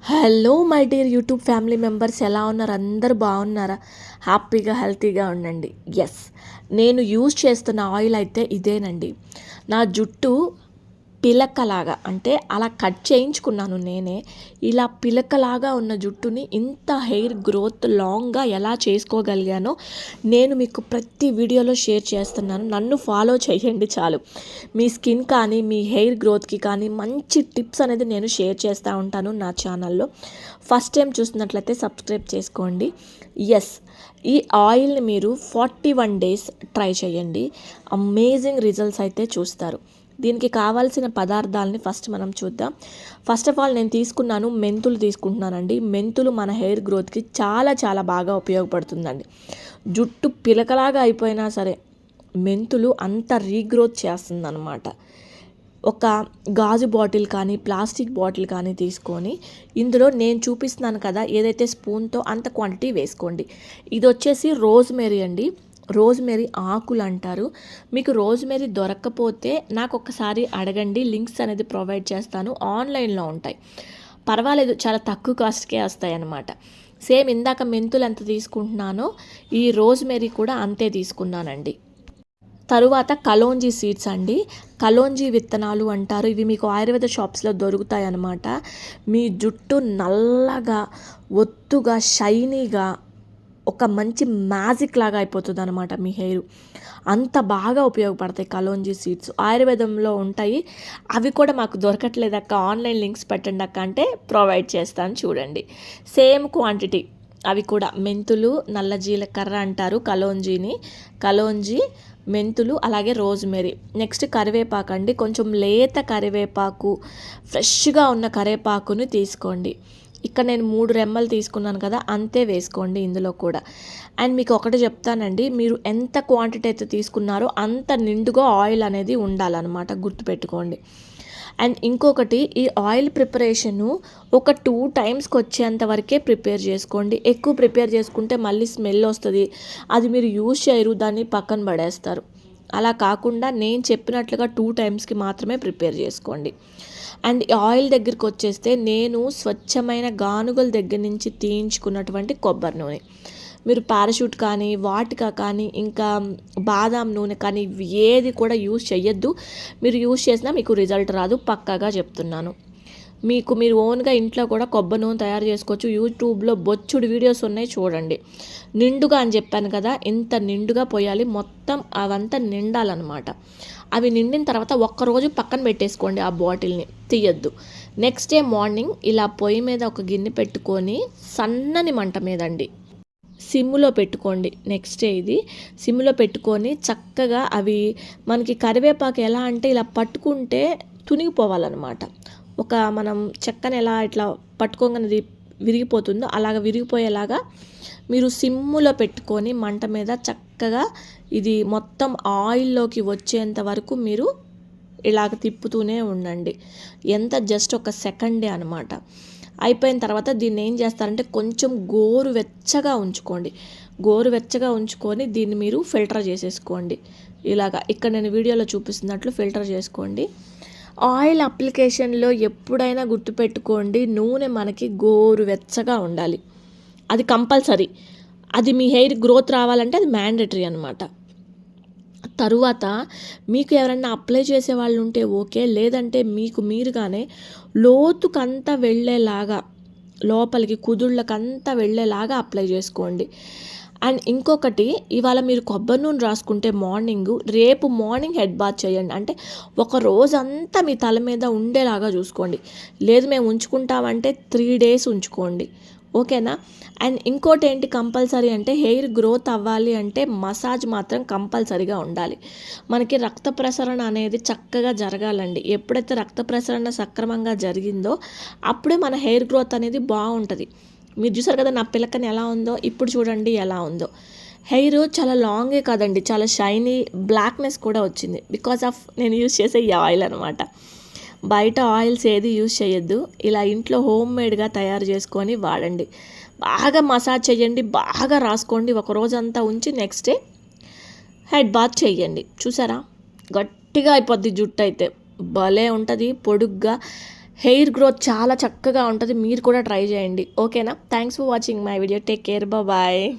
Hello my dear YouTube family members, ఎలా ఉన్నారు? అందరూ బాగున్నారా? హ్యాపీగా హెల్తీగా ఉండండి. ఎస్, నేను యూజ్ చేస్తున్న ఆయిల్ అయితే ఇదేనండి. నా జుట్టు పిలకలాగా, అంటే అలా కట్ చేయించుకున్నాను నేనే. ఇలా పిలకలాగా ఉన్న జుట్టుని ఇంత హెయిర్ గ్రోత్ లాంగ్గా ఎలా చేసుకోగలిగానో నేను మీకు ప్రతి వీడియోలో షేర్ చేస్తున్నాను. నన్ను ఫాలో చేయండి చాలు. మీ స్కిన్ కానీ మీ హెయిర్ గ్రోత్కి కానీ మంచి టిప్స్ అనేది నేను షేర్ చేస్తూ ఉంటాను నా ఛానల్లో. ఫస్ట్ టైం చూస్తున్నట్లయితే సబ్స్క్రైబ్ చేసుకోండి. ఎస్, ఈ ఆయిల్ని మీరు 41 days ట్రై చేయండి. అమేజింగ్ రిజల్ట్స్ అయితే చూస్తారు. దీనికి కావాల్సిన పదార్థాలని ఫస్ట్ మనం చూద్దాం. ఫస్ట్ ఆఫ్ ఆల్ నేను తీసుకున్నాను మెంతులు తీసుకుంటున్నానండి. మెంతులు మన హెయిర్ గ్రోత్కి చాలా చాలా బాగా ఉపయోగపడుతుందండి. జుట్టు పిలకలాగా అయిపోయినా సరే మెంతులు అంత రీగ్రోత్ చేస్తుందన్నమాట. ఒక గాజు బాటిల్ కానీ ప్లాస్టిక్ బాటిల్ కానీ తీసుకొని ఇందులో నేను చూపిస్తున్నాను కదా ఏదైతే స్పూన్తో అంత క్వాంటిటీ వేసుకోండి. ఇది వచ్చేసి రోజ్మెరీ అండి. రోజ్మెరీ ఆకులు అంటారు. మీకు రోజ్మెరీ దొరక్కపోతే నాకు ఒకసారి అడగండి, లింక్స్ అనేది ప్రొవైడ్ చేస్తాను. ఆన్లైన్లో ఉంటాయి, పర్వాలేదు, చాలా తక్కువ కాస్ట్కే వస్తాయి అన్నమాట. సేమ్ ఇందాక మెంతులు ఎంత తీసుకుంటున్నానో ఈ రోజ్మెరీ కూడా అంతే తీసుకున్నానండి. తరువాత కలోంజీ సీడ్స్ అండి. కలోంజీ విత్తనాలు అంటారు. ఇవి మీకు ఆయుర్వేద షాప్స్లో దొరుకుతాయి అన్నమాట. మీ జుట్టు నల్లగా, ఒత్తుగా, షైనీగా, ఒక మంచి మ్యాజిక్ లాగా అయిపోతుంది అనమాట మీ హెయిర్. అంత బాగా ఉపయోగపడతాయి కలోంజీ సీడ్స్. ఆయుర్వేదంలో ఉంటాయి. అవి కూడా మాకు దొరకట్లేదు అక్క, ఆన్లైన్ లింక్స్ పెట్టండి అక్క అంటే ప్రొవైడ్ చేస్తాను చూడండి. సేమ్ క్వాంటిటీ అవి కూడా మెంతులు, నల్ల జీలకర్ర అంటారు కలోంజీని. కలోంజీ, మెంతులు, అలాగే రోజ్మెరీ. నెక్స్ట్ కరివేపాకు అండి. కొంచెం లేత కరివేపాకు, ఫ్రెష్గా ఉన్న కరివేపాకుని తీసుకోండి. ఇక్కడ నేను 3 రెమ్మలు తీసుకున్నాను కదా, అంతే వేసుకోండి ఇందులో కూడా. అండ్ మీకు ఒకటి చెప్తానండి, మీరు ఎంత క్వాంటిటీ అయితే తీసుకున్నారో అంత నిండుగా ఆయిల్ అనేది ఉండాలన్నమాట, గుర్తుపెట్టుకోండి. అండ్ ఇంకొకటి, ఈ ఆయిల్ ప్రిపరేషను ఒక 2 times వచ్చేంత వరకే ప్రిపేర్ చేసుకోండి. ఎక్కువ ప్రిపేర్ చేసుకుంటే మళ్ళీ స్మెల్ వస్తుంది, అది మీరు యూజ్ చేయరు, దాన్ని పక్కన పడేస్తారు. అలా కాకుండా నేను చెప్పినట్లుగా 2 timesకి మాత్రమే ప్రిపేర్ చేసుకోండి. అండ్ ఆయిల్ దగ్గరికి వచ్చేస్తే నేను స్వచ్ఛమైన గానుగల దగ్గర నుంచి తీయించుకున్నటువంటి కొబ్బరి నూనె. మీరు పారాషూట్ కానీ, వాటికా కానీ, ఇంకా బాదాం నూనె కానీ ఏది కూడా యూజ్ చేయొద్దు. మీరు యూజ్ చేసినా మీకు రిజల్ట్ రాదు, పక్కాగా చెప్తున్నాను. మీరు ఓన్గా ఇంట్లో కూడా కొబ్బరి నూనె తయారు చేసుకోవచ్చు. యూట్యూబ్లో బొచ్చుడు వీడియోస్ ఉన్నాయి, చూడండి. నిండుగా అని చెప్పాను కదా, ఇంత నిండుగా పోయాలి, మొత్తం అవంతా నిండాలన్నమాట. అవి నిండిన తర్వాత ఒక్కరోజు పక్కన పెట్టేసుకోండి, ఆ బాటిల్ని తీయద్దు. నెక్స్ట్ డే మార్నింగ్ ఇలా పొయ్యి మీద ఒక గిన్నె పెట్టుకొని సన్నని మంట మీదండి, సిమ్లో పెట్టుకోండి. నెక్స్ట్ డే ఇది సిమ్లో పెట్టుకొని చక్కగా అవి, మనకి కరివేపాకు ఎలా అంటే ఇలా పట్టుకుంటే తునిగిపోవాలన్నమాట. ఒక మనం చెక్కని ఎలా ఇట్లా పట్టుకోగానే విరిగిపోతుందో అలాగ విరిగిపోయేలాగా మీరు సిమ్ములో పెట్టుకొని మంట మీద చక్కగా ఇది మొత్తం ఆయిల్లోకి వచ్చేంత వరకు మీరు ఇలాగ తిప్పుతూనే ఉండండి. ఎంత జస్ట్ ఒక సెకండే అనమాట. అయిపోయిన తర్వాత దీన్ని ఏం చేస్తారంటే కొంచెం గోరువెచ్చగా ఉంచుకోండి. గోరువెచ్చగా ఉంచుకొని దీన్ని మీరు ఫిల్టర్ చేసేసుకోండి. ఇలాగా ఇక్కడ నేను వీడియోలో చూపిస్తున్నట్లు ఫిల్టర్ చేసుకోండి. ఆయిల్ అప్లికేషన్లో ఎప్పుడైనా గుర్తుపెట్టుకోండి, నూనె మనకి గోరువెచ్చగా ఉండాలి. అది కంపల్సరీ. అది మీ హెయిర్ గ్రోత్ రావాలంటే అది మ్యాండేటరీ అనమాట. తరువాత మీకు ఎవరన్నా అప్లై చేసే వాళ్ళు ఉంటే ఓకే, లేదంటే మీకు మీరుగానే లోతుకంతా వెళ్ళేలాగా, లోపలికి కుదుళ్ళకంతా వెళ్ళేలాగా అప్లై చేసుకోండి. అండ్ ఇంకొకటి, ఇవాళ మీరు కొబ్బరి నూనె రాసుకుంటే రేపు మార్నింగ్ హెడ్ బాత్ చేయండి. అంటే ఒక రోజంతా మీ తల మీద ఉండేలాగా చూసుకోండి. లేదు మేము ఉంచుకుంటామంటే 3 days ఉంచుకోండి, ఓకేనా? అండ్ ఇంకోటి ఏంటి కంపల్సరీ అంటే, హెయిర్ గ్రోత్ అవ్వాలి అంటే మసాజ్ మాత్రం కంపల్సరీగా ఉండాలి. మనకి రక్త ప్రసరణ అనేది చక్కగా జరగాలండి. ఎప్పుడైతే రక్త ప్రసరణ సక్రమంగా జరిగిందో అప్పుడే మన హెయిర్ గ్రోత్ అనేది బాగుంటుంది. మీరు చూసారు కదా నా పిలకని ఎలా ఉందో, ఇప్పుడు చూడండి ఎలా ఉందో. హెయిర్ చాలా లాంగే కాదండి, చాలా షైనీ, బ్లాక్నెస్ కూడా వచ్చింది బికాజ్ ఆఫ్ నేను యూజ్ చేసే ఈ ఆయిల్ అనమాట. బయట ఆయిల్స్ ఏది యూజ్ చేయొద్దు, ఇలా ఇంట్లో హోమ్ మేడ్గా తయారు చేసుకొని వాడండి. బాగా మసాజ్ చేయండి, బాగా రాసుకోండి, ఒక రోజంతా ఉంచి నెక్స్ట్ డే హెడ్ బాత్ చేయండి. చూసారా, గట్టిగా అయిపోద్ది జుట్టు అయితే, భలే ఉంటుంది పొడుగ్గా. హెయిర్ గ్రోత్ చాలా చక్కగా ఉంటుంది. మీరు కూడా ట్రై చేయండి. ఓకేనా? Thanks for watching my video. Take care. Bye.